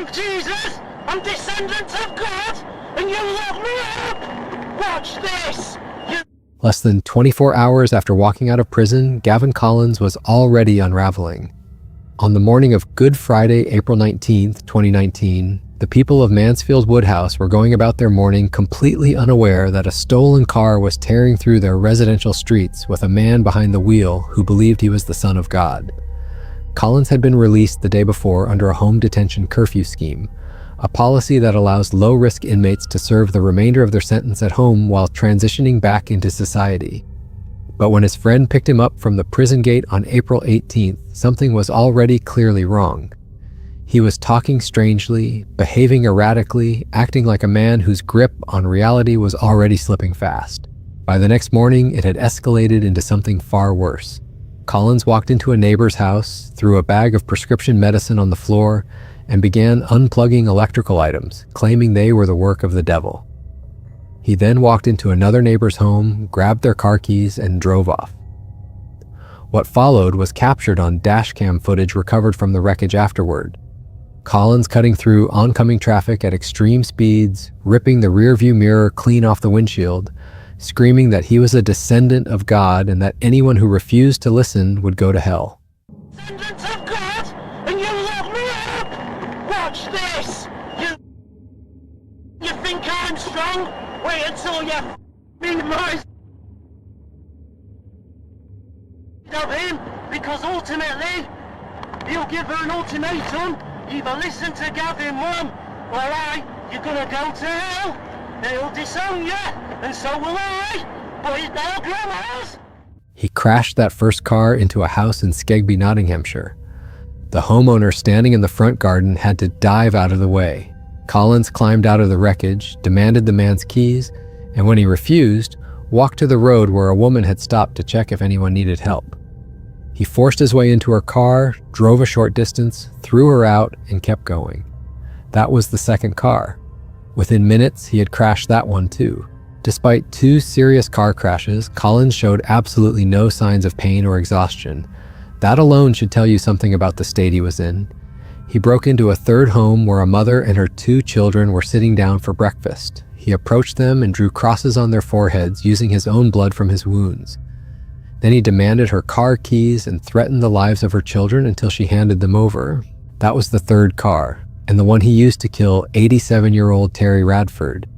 I'm Jesus, I'm descendant of God, and you lock me up! Watch this! Less than 24 hours after walking out of prison, Gavin Collins was already unraveling. On the morning of Good Friday, April 19th, 2019, the people of Mansfield Woodhouse were going about their morning completely unaware that a stolen car was tearing through their residential streets with a man behind the wheel who believed he was the Son of God. Collins had been released the day before under a home detention curfew scheme, a policy that allows low-risk inmates to serve the remainder of their sentence at home while transitioning back into society. But when his friend picked him up from the prison gate on April 18th, something was already clearly wrong. He was talking strangely, behaving erratically, acting like a man whose grip on reality was already slipping fast. By the next morning, it had escalated into something far worse. Collins walked into a neighbor's house, threw a bag of prescription medicine on the floor, and began unplugging electrical items, claiming they were the work of the devil. He then walked into another neighbor's home, grabbed their car keys, and drove off. What followed was captured on dashcam footage recovered from the wreckage afterward. Collins cutting through oncoming traffic at extreme speeds, ripping the rearview mirror clean off the windshield, screaming that he was a descendant of God and that anyone who refused to listen would go to hell. Descendant of God, and you lock me up! Watch this! You think I'm strong? Wait until you meet my of him, because ultimately he'll give her an ultimatum: either listen to Gavin, Mum, or you're gonna go to hell. He'll disown you, and so will I, but it's now grandma's. He crashed that first car into a house in Skegby, Nottinghamshire. The homeowner standing in the front garden had to dive out of the way. Collins climbed out of the wreckage, demanded the man's keys, and when he refused, walked to the road where a woman had stopped to check if anyone needed help. He forced his way into her car, drove a short distance, threw her out, and kept going. That was the second car. Within minutes, he had crashed that one too. Despite 2 serious car crashes, Collins showed absolutely no signs of pain or exhaustion. That alone should tell you something about the state he was in. He broke into a third home where a mother and her 2 children were sitting down for breakfast. He approached them and drew crosses on their foreheads using his own blood from his wounds. Then he demanded her car keys and threatened the lives of her children until she handed them over. That was the third car, and the one he used to kill 87-year-old Terry Radford.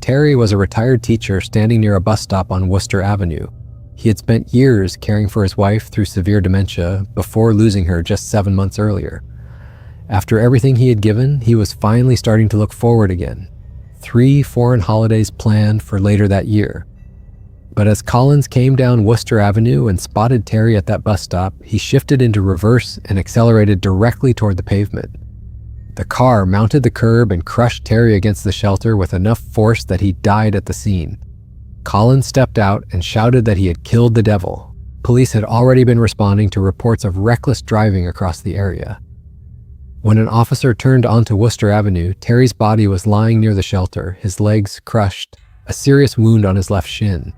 Terry was a retired teacher standing near a bus stop on Worcester Avenue. He had spent years caring for his wife through severe dementia before losing her just 7 months earlier. After everything he had given, he was finally starting to look forward again. 3 foreign holidays planned for later that year. But as Collins came down Worcester Avenue and spotted Terry at that bus stop, he shifted into reverse and accelerated directly toward the pavement. The car mounted the curb and crushed Terry against the shelter with enough force that he died at the scene. Collins stepped out and shouted that he had killed the devil. Police had already been responding to reports of reckless driving across the area. When an officer turned onto Worcester Avenue, Terry's body was lying near the shelter, his legs crushed, a serious wound on his left shin.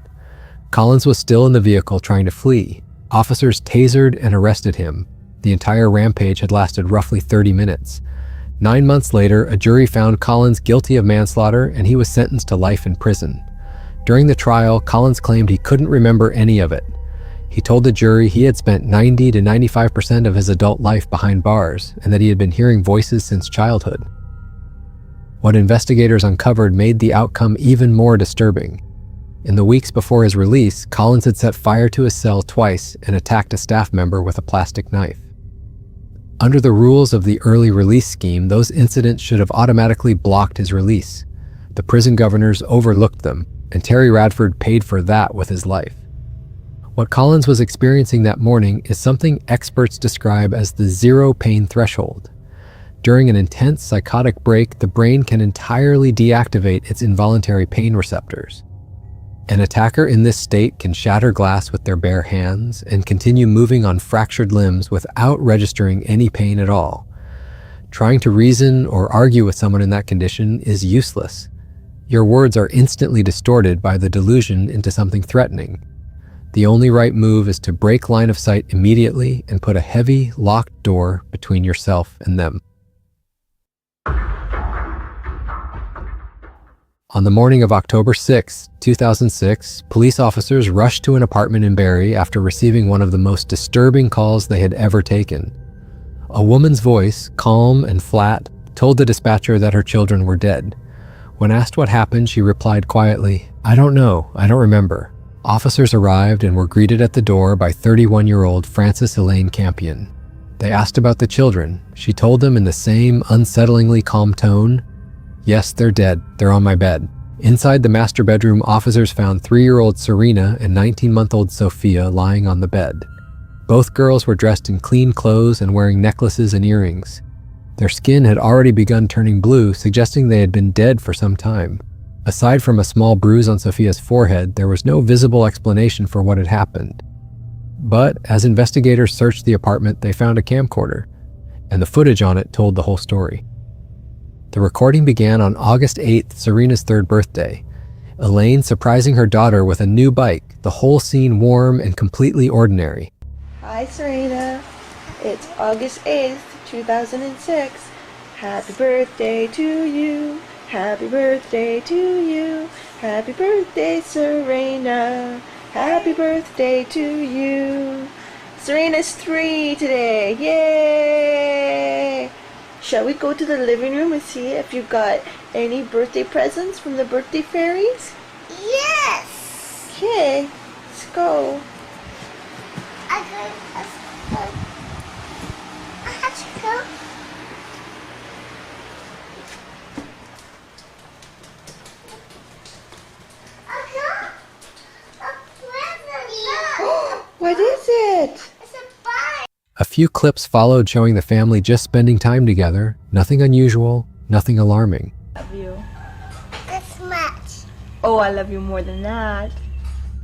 Collins was still in the vehicle trying to flee. Officers tasered and arrested him. The entire rampage had lasted roughly 30 minutes. 9 months later, a jury found Collins guilty of manslaughter and he was sentenced to life in prison. During the trial, Collins claimed he couldn't remember any of it. He told the jury he had spent 90 to 95% of his adult life behind bars and that he had been hearing voices since childhood. What investigators uncovered made the outcome even more disturbing. In the weeks before his release, Collins had set fire to his cell twice and attacked a staff member with a plastic knife. Under the rules of the early release scheme, those incidents should have automatically blocked his release. The prison governors overlooked them, and Terry Radford paid for that with his life. What Collins was experiencing that morning is something experts describe as the zero pain threshold. During an intense psychotic break, the brain can entirely deactivate its involuntary pain receptors. An attacker in this state can shatter glass with their bare hands and continue moving on fractured limbs without registering any pain at all. Trying to reason or argue with someone in that condition is useless. Your words are instantly distorted by the delusion into something threatening. The only right move is to break line of sight immediately and put a heavy, locked door between yourself and them. On the morning of October 6, 2006, police officers rushed to an apartment in Barrie after receiving one of the most disturbing calls they had ever taken. A woman's voice, calm and flat, told the dispatcher that her children were dead. When asked what happened, she replied quietly, "I don't know, I don't remember." Officers arrived and were greeted at the door by 31-year-old Frances Elaine Campion. They asked about the children. She told them in the same unsettlingly calm tone, "Yes, they're dead. They're on my bed." Inside the master bedroom, officers found 3-year-old Serena and 19-month-old Sophia lying on the bed. Both girls were dressed in clean clothes and wearing necklaces and earrings. Their skin had already begun turning blue, suggesting they had been dead for some time. Aside from a small bruise on Sophia's forehead, there was no visible explanation for what had happened. But as investigators searched the apartment, they found a camcorder, and the footage on it told the whole story. The recording began on August 8th, Serena's 3rd birthday. Elaine surprising her daughter with a new bike, the whole scene warm and completely ordinary. Hi Serena, it's August 8th, 2006. Happy birthday to you. Happy birthday to you. Happy birthday, Serena. Happy birthday to you. Serena's 3 today. Yay! Shall we go to the living room and see if you've got any birthday presents from the birthday fairies? Yes! Okay, let's go. I have to go. What is it? It's a bike. A few clips followed showing the family just spending time together, nothing unusual, nothing alarming. Love you. This much. Oh, I love you more than that.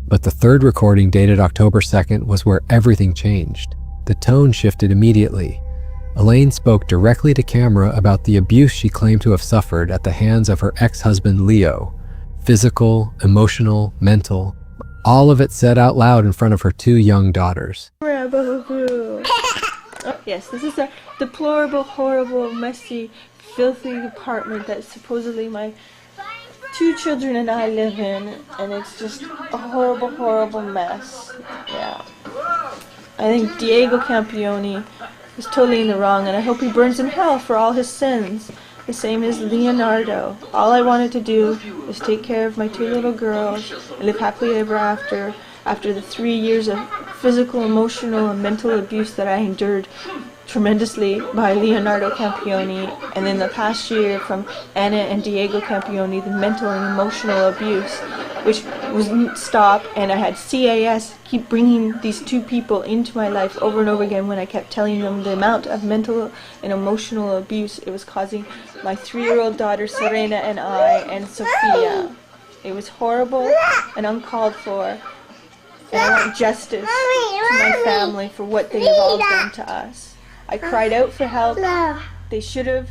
But the third recording, dated October 2nd, was where everything changed. The tone shifted immediately. Elaine spoke directly to camera about the abuse she claimed to have suffered at the hands of her ex-husband Leo. Physical, emotional, mental, all of it said out loud in front of her 2 young daughters. Oh, yes, this is a deplorable, horrible, messy, filthy apartment that supposedly my 2 children and I live in, and it's just a horrible, horrible mess. Yeah. I think Diego Campione is totally in the wrong, and I hope he burns in hell for all his sins. The same as Leonardo. All I wanted to do was take care of my 2 little girls and live happily ever after the 3 years of physical, emotional, and mental abuse that I endured tremendously by Leonardo Campione, and in the past year from Anna and Diego Campione, the mental and emotional abuse, which wouldn't stop, and I had CAS keep bringing these 2 people into my life over and over again when I kept telling them the amount of mental and emotional abuse it was causing my 3-year-old daughter Serena and I and Sophia. It was horrible and uncalled for, and I want justice to my family for what they have all done to us. I cried out for help. They should have.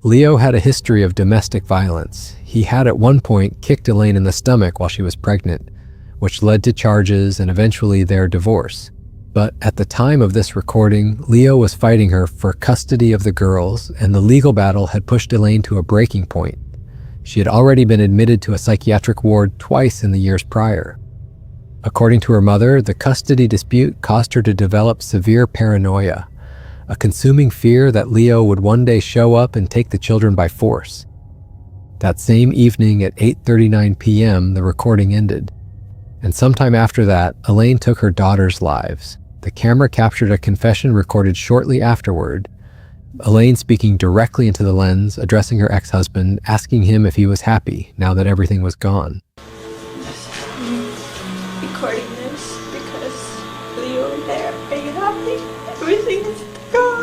Leo had a history of domestic violence. He had at one point kicked Elaine in the stomach while she was pregnant, which led to charges and eventually their divorce. But at the time of this recording, Leo was fighting her for custody of the girls, and the legal battle had pushed Elaine to a breaking point. She had already been admitted to a psychiatric ward twice in the years prior. According to her mother, the custody dispute caused her to develop severe paranoia, a consuming fear that Leo would one day show up and take the children by force. That same evening at 8:39 p.m., the recording ended. And sometime after that, Elaine took her daughters' lives. The camera captured a confession recorded shortly afterward, Elaine speaking directly into the lens, addressing her ex-husband, asking him if he was happy now that everything was gone. Recording this because Leo and there, are you happy? Everything is gone.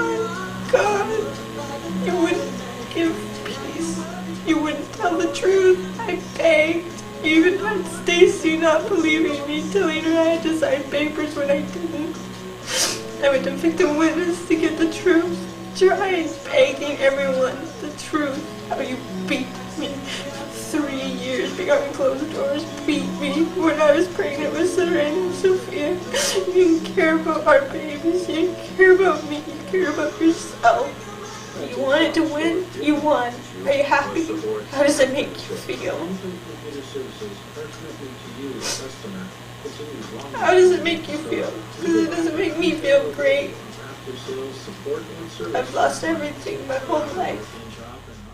You wouldn't give peace. You wouldn't tell the truth. I begged. You even had Stacy not believing me, telling her I had to sign papers when I didn't. I went to victim witness to get the truth. Trying, begging everyone the truth. How you beat me for 3 years behind closed doors. Beat me when I was pregnant with Serena and Sophia. You didn't care about our babies. You didn't care about me. You cared about yourself. You wanted to win, you won. Are you happy? How does it make you feel? How does it make you feel? Because it doesn't make me feel great. I've lost everything my whole life.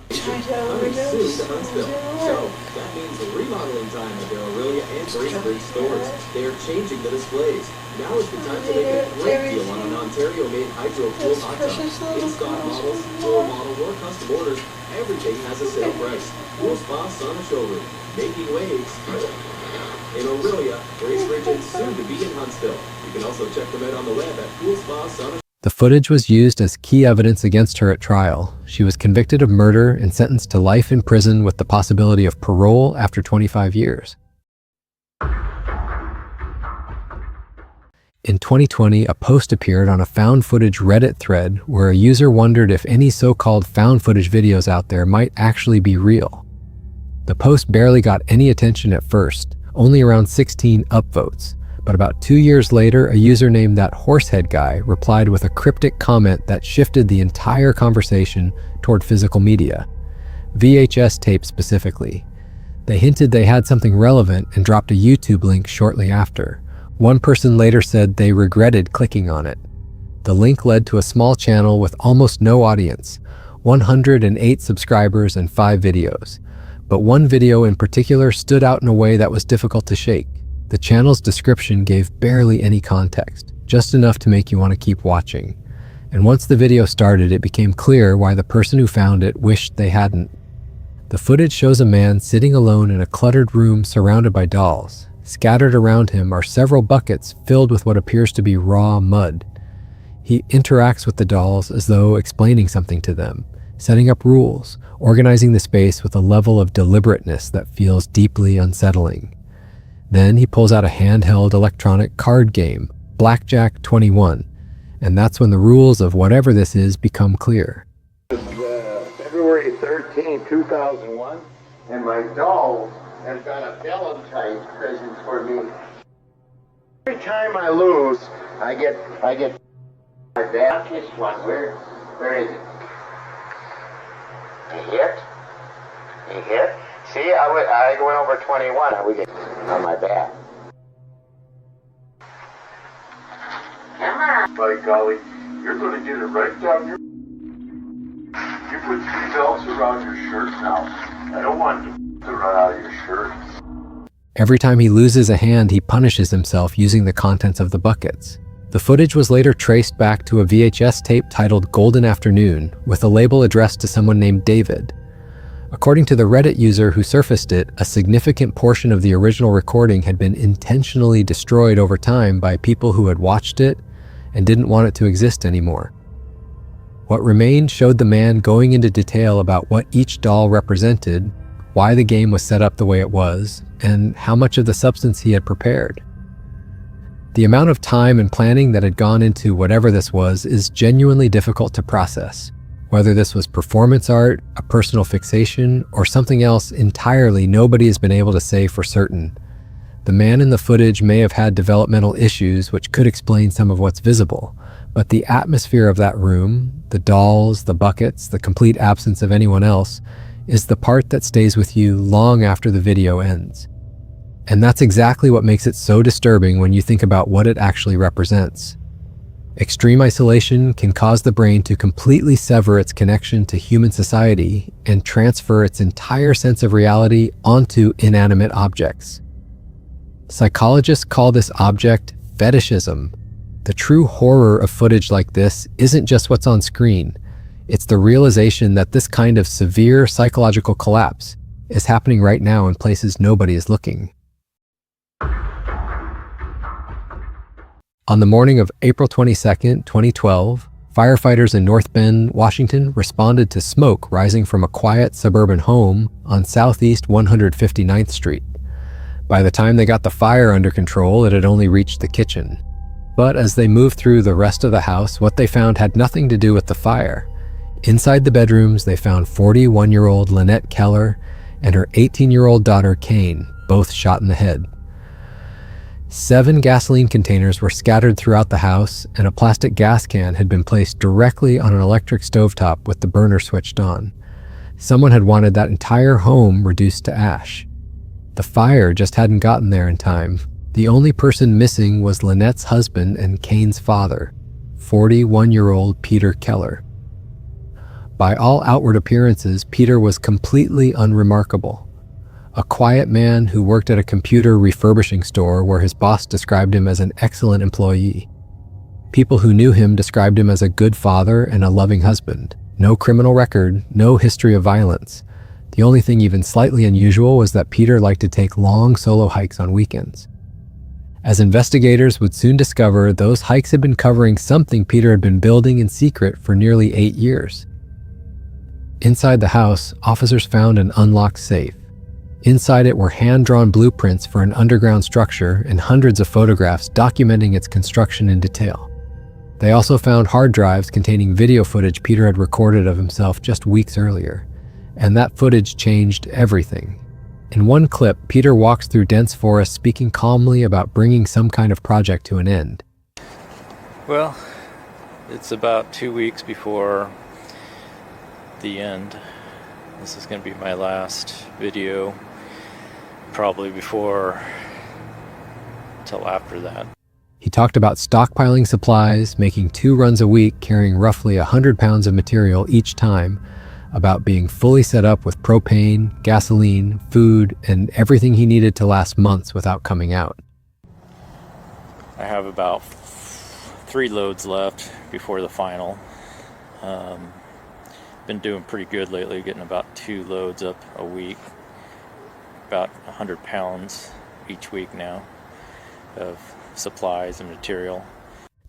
Try to overdose. So that means the remodeling time at the Aurelia and Braintree stores. They are changing the displays. Now is the time to make a great deal on an Ontario-made hydro-cooled hot tub. In stock models, floor model, or custom orders, everything has a sale price. Pool Spa Sauna Showroom, making waves in Aurelia, Bracebridge, and soon to be in Huntsville. You can also check them out on the web at Pool Spa Sauna. The footage was used as key evidence against her at trial. She was convicted of murder and sentenced to life in prison with the possibility of parole after 25 years. In 2020, a post appeared on a found footage Reddit thread where a user wondered if any so-called found footage videos out there might actually be real. The post barely got any attention at first, only around 16 upvotes. But about 2 years later, a user named That Horsehead Guy replied with a cryptic comment that shifted the entire conversation toward physical media, VHS tape specifically. They hinted they had something relevant and dropped a YouTube link shortly after. One person later said they regretted clicking on it. The link led to a small channel with almost no audience, 108 subscribers and 5 videos. But one video in particular stood out in a way that was difficult to shake. The channel's description gave barely any context, just enough to make you want to keep watching. And once the video started, it became clear why the person who found it wished they hadn't. The footage shows a man sitting alone in a cluttered room surrounded by dolls. Scattered around him are several buckets filled with what appears to be raw mud. He interacts with the dolls as though explaining something to them, setting up rules, organizing the space with a level of deliberateness that feels deeply unsettling. Then he pulls out a handheld electronic card game, Blackjack 21, and that's when the rules of whatever this is become clear. February 13, 2001, and my dolls have got a Valentine's present for me. Every time I lose, I get my back. This one, where is it? A hit? See, I went over 21. I would get on my back. Come on. By golly, you're going to get it right down your... You put 3 belts around your shirt now. I don't want to run out of your shirt. Every time he loses a hand, he punishes himself using the contents of the buckets. The footage was later traced back to a VHS tape titled Golden Afternoon, with a label addressed to someone named David. According to the Reddit user who surfaced it, a significant portion of the original recording had been intentionally destroyed over time by people who had watched it and didn't want it to exist anymore. What remained showed the man going into detail about what each doll represented, why the game was set up the way it was, and how much of the substance he had prepared. The amount of time and planning that had gone into whatever this was is genuinely difficult to process. Whether this was performance art, a personal fixation, or something else entirely, nobody has been able to say for certain. The man in the footage may have had developmental issues which could explain some of what's visible, but the atmosphere of that room, the dolls, the buckets, the complete absence of anyone else, is the part that stays with you long after the video ends. And that's exactly what makes it so disturbing when you think about what it actually represents. Extreme isolation can cause the brain to completely sever its connection to human society and transfer its entire sense of reality onto inanimate objects. Psychologists call this object fetishism. The true horror of footage like this isn't just what's on screen. It's the realization that this kind of severe psychological collapse is happening right now in places nobody is looking. On the morning of April 22, 2012, firefighters in North Bend, Washington responded to smoke rising from a quiet suburban home on Southeast 159th Street. By the time they got the fire under control, it had only reached the kitchen. But as they moved through the rest of the house, what they found had nothing to do with the fire. Inside the bedrooms, they found 41-year-old Lynette Keller and her 18-year-old daughter, Kane, both shot in the head. 7 gasoline containers were scattered throughout the house, and a plastic gas can had been placed directly on an electric stovetop with the burner switched on. Someone had wanted that entire home reduced to ash. The fire just hadn't gotten there in time. The only person missing was Lynette's husband and Kane's father, 41-year-old Peter Keller. By all outward appearances, Peter was completely unremarkable. A quiet man who worked at a computer refurbishing store where his boss described him as an excellent employee. People who knew him described him as a good father and a loving husband. No criminal record, no history of violence. The only thing even slightly unusual was that Peter liked to take long solo hikes on weekends. As investigators would soon discover, those hikes had been covering something Peter had been building in secret for nearly 8 years. Inside the house, officers found an unlocked safe. Inside it were hand-drawn blueprints for an underground structure and hundreds of photographs documenting its construction in detail. They also found hard drives containing video footage Peter had recorded of himself just weeks earlier, and that footage changed everything. In one clip, Peter walks through dense forest speaking calmly about bringing some kind of project to an end. Well, it's about 2 weeks before the end. This is going to be my last video, probably till after that. He talked about stockpiling supplies, making 2 runs a week, carrying roughly 100 pounds of material each time, about being fully set up with propane, gasoline, food, and everything he needed to last months without coming out. I have about 3 loads left before the final. Been doing pretty good lately, getting about 2 loads up a week, about 100 pounds each week now of supplies and material.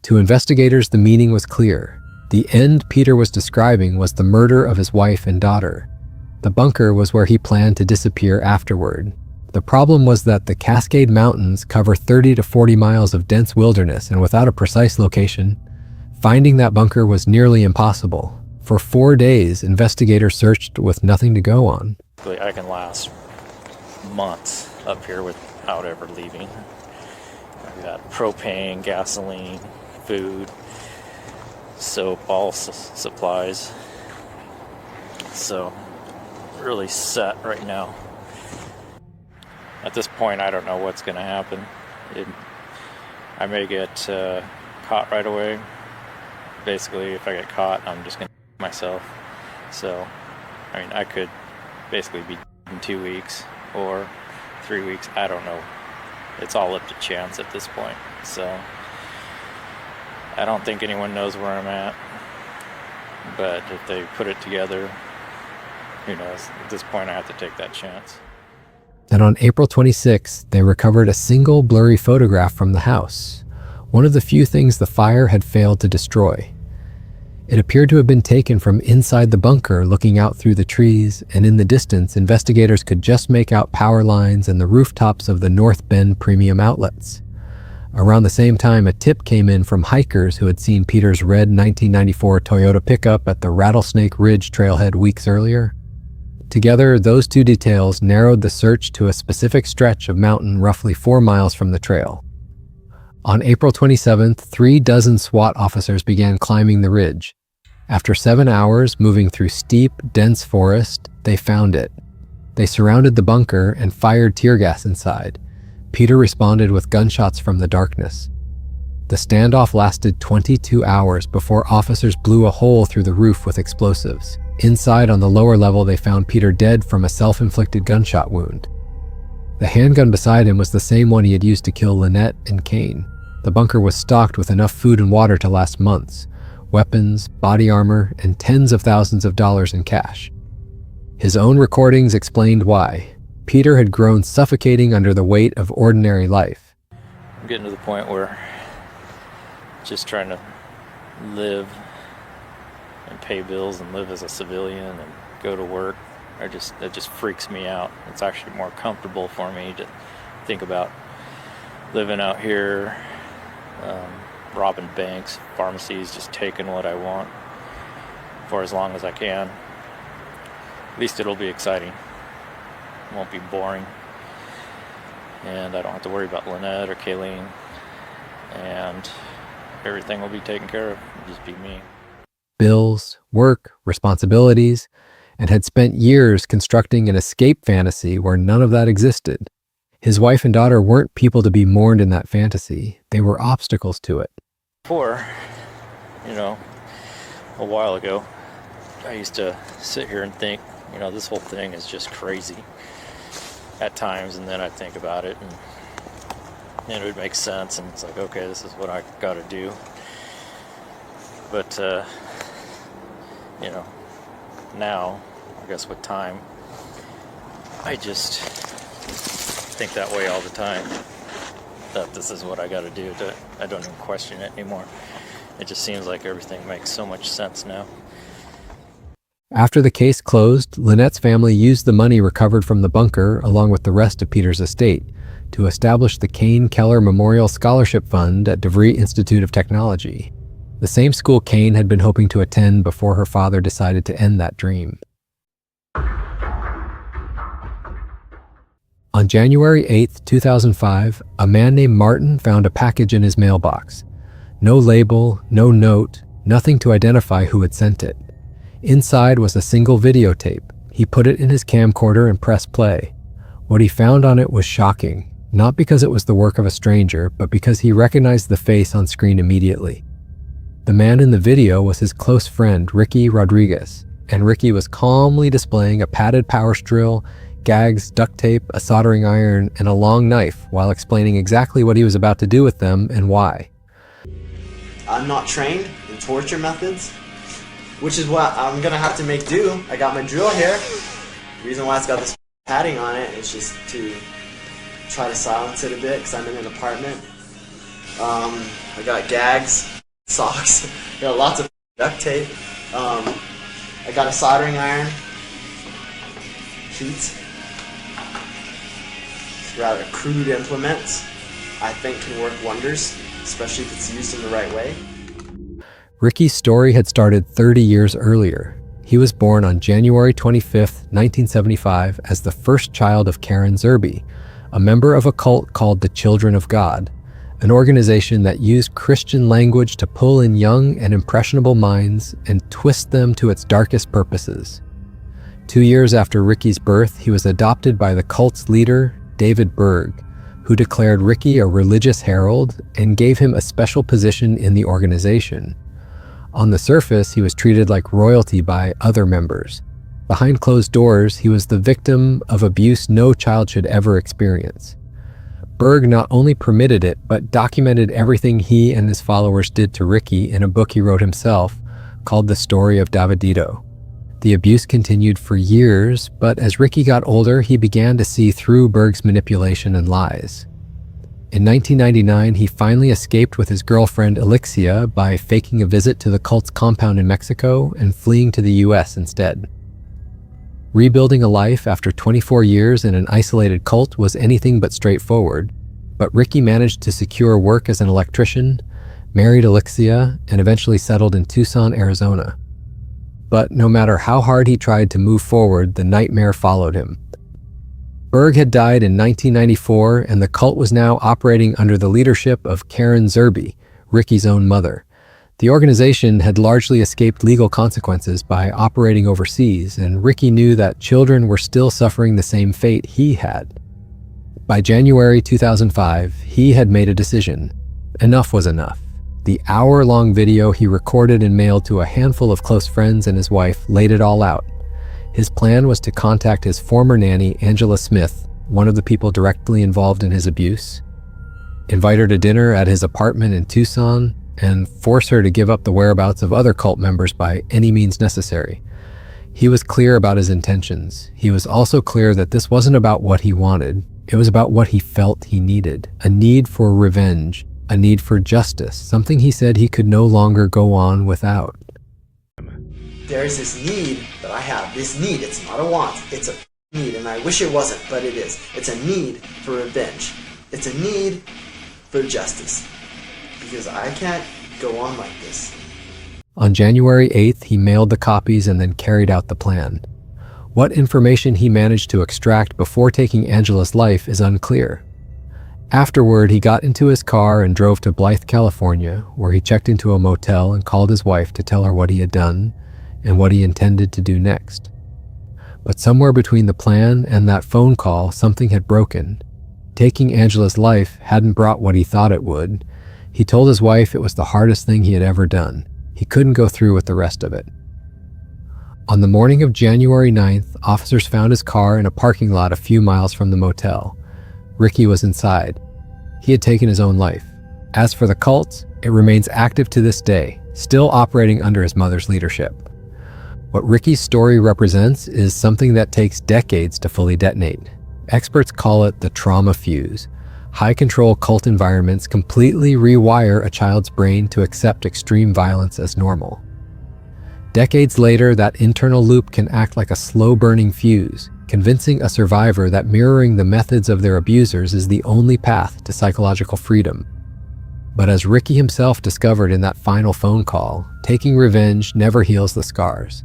To investigators, the meaning was clear. The end Peter was describing was the murder of his wife and daughter. The bunker was where he planned to disappear afterward. The problem was that the Cascade Mountains cover 30 to 40 miles of dense wilderness, and without a precise location, finding that bunker was nearly impossible. For 4 days, investigators searched with nothing to go on. I can last months up here without ever leaving. I've got propane, gasoline, food, soap, all supplies. So, really set right now. At this point, I don't know what's going to happen. I may get caught right away. Basically, if I get caught, I'm just going to myself. So, I mean, I could basically be in 2 weeks or 3 weeks. I don't know. It's all up to chance at this point. So, I don't think anyone knows where I'm at. But if they put it together, who knows? At this point, I have to take that chance. And on April 26th, they recovered a single blurry photograph from the house, one of the few things the fire had failed to destroy. It appeared to have been taken from inside the bunker, looking out through the trees, and in the distance, investigators could just make out power lines and the rooftops of the North Bend premium outlets. Around the same time, a tip came in from hikers who had seen Peter's red 1994 Toyota pickup at the Rattlesnake Ridge trailhead weeks earlier. Together, those 2 details narrowed the search to a specific stretch of mountain roughly 4 miles from the trail. On April 27th, 3 dozen SWAT officers began climbing the ridge. After 7 hours moving through steep, dense forest, they found it. They surrounded the bunker and fired tear gas inside. Peter responded with gunshots from the darkness. The standoff lasted 22 hours before officers blew a hole through the roof with explosives. Inside, on the lower level, they found Peter dead from a self-inflicted gunshot wound. The handgun beside him was the same one he had used to kill Lynette and Kane. The bunker was stocked with enough food and water to last months, weapons, body armor, and tens of thousands of dollars in cash. His own recordings explained why. Peter had grown suffocating under the weight of ordinary life. I'm getting to the point where just trying to live and pay bills and live as a civilian and go to work, it just freaks me out. It's actually more comfortable for me to think about living out here, robbing banks, pharmacies, just taking what I want for as long as I can. At least it'll be exciting. It won't be boring. and I don't have to worry about Lynette or Kayleen, and everything will be taken care of. It'll just be me. Bills, work, responsibilities, and had spent years constructing an escape fantasy where none of that existed. His wife and daughter weren't people to be mourned in that fantasy. They were obstacles to it. Before, a while ago, I used to sit here and think, this whole thing is just crazy at times, and then I'd think about it, and it would make sense, and it's like, okay, this is what I gotta do. But, now, I guess with time, I just think that way all the time, that this is what I gotta do. I don't even question it anymore. It just seems like everything makes so much sense now. After the case closed, Lynette's family used the money recovered from the bunker, along with the rest of Peter's estate, to establish the Kane Keller Memorial Scholarship Fund at DeVry Institute of Technology, the same school Kane had been hoping to attend before her father decided to end that dream. On January 8, 2005, a man named Martin found a package in his mailbox. No label, no note, nothing to identify who had sent it. Inside was a single videotape. He put it in his camcorder and pressed play. What he found on it was shocking, not because it was the work of a stranger, but because he recognized the face on screen immediately. The man in the video was his close friend, Ricky Rodriguez, and Ricky was calmly displaying a padded power drill, gags, duct tape, a soldering iron, and a long knife while explaining exactly what he was about to do with them and why. I'm not trained in torture methods, which is what I'm gonna have to make do. I got my drill here. The reason why it's got this padding on it is just to try to silence it a bit because I'm in an apartment. I got gags, socks, I got lots of duct tape. I got a soldering iron, sheets. It's rather crude implements. I think can work wonders, especially if it's used in the right way. Ricky's story had started 30 years earlier. He was born on January 25, 1975, as the first child of Karen Zerby, a member of a cult called the Children of God, an organization that used Christian language to pull in young and impressionable minds and twist them to its darkest purposes. 2 years after Ricky's birth, he was adopted by the cult's leader, David Berg, who declared Ricky a religious herald and gave him a special position in the organization. On the surface, he was treated like royalty by other members. Behind closed doors, he was the victim of abuse no child should ever experience. Berg not only permitted it, but documented everything he and his followers did to Ricky in a book he wrote himself called The Story of Davidito. The abuse continued for years, but as Ricky got older, he began to see through Berg's manipulation and lies. In 1999, he finally escaped with his girlfriend Elixia by faking a visit to the cult's compound in Mexico and fleeing to the US instead. Rebuilding a life after 24 years in an isolated cult was anything but straightforward, but Ricky managed to secure work as an electrician, married Elixia, and eventually settled in Tucson, Arizona. But no matter how hard he tried to move forward, the nightmare followed him. Berg had died in 1994, and the cult was now operating under the leadership of Karen Zerby, Ricky's own mother. The organization had largely escaped legal consequences by operating overseas, and Ricky knew that children were still suffering the same fate he had. By January 2005, he had made a decision. Enough was enough. The hour-long video he recorded and mailed to a handful of close friends and his wife laid it all out. His plan was to contact his former nanny, Angela Smith, one of the people directly involved in his abuse, invite her to dinner at his apartment in Tucson, and force her to give up the whereabouts of other cult members by any means necessary. He was clear about his intentions. He was also clear that this wasn't about what he wanted. It was about what he felt he needed, a need for revenge, a need for justice, something he said he could no longer go on without. There's this need that I have. This need, it's not a want, it's a need, and I wish it wasn't, but it is. It's a need for revenge. It's a need for justice. Because I can't go on like this. On January 8th, he mailed the copies and then carried out the plan. What information he managed to extract before taking Angela's life is unclear. Afterward, he got into his car and drove to Blythe, California, where he checked into a motel and called his wife to tell her what he had done and what he intended to do next. But somewhere between the plan and that phone call, something had broken. Taking Angela's life hadn't brought what he thought it would. He told his wife it was the hardest thing he had ever done. He couldn't go through with the rest of it. On the morning of January 9th, officers found his car in a parking lot a few miles from the motel. Ricky was inside. He had taken his own life. As for the cult, it remains active to this day, still operating under his mother's leadership. What Ricky's story represents is something that takes decades to fully detonate. Experts call it the trauma fuse. High-control cult environments completely rewire a child's brain to accept extreme violence as normal. Decades later, that internal loop can act like a slow-burning fuse, convincing a survivor that mirroring the methods of their abusers is the only path to psychological freedom. But as Ricky himself discovered in that final phone call, taking revenge never heals the scars.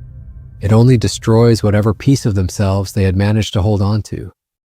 It only destroys whatever piece of themselves they had managed to hold on to.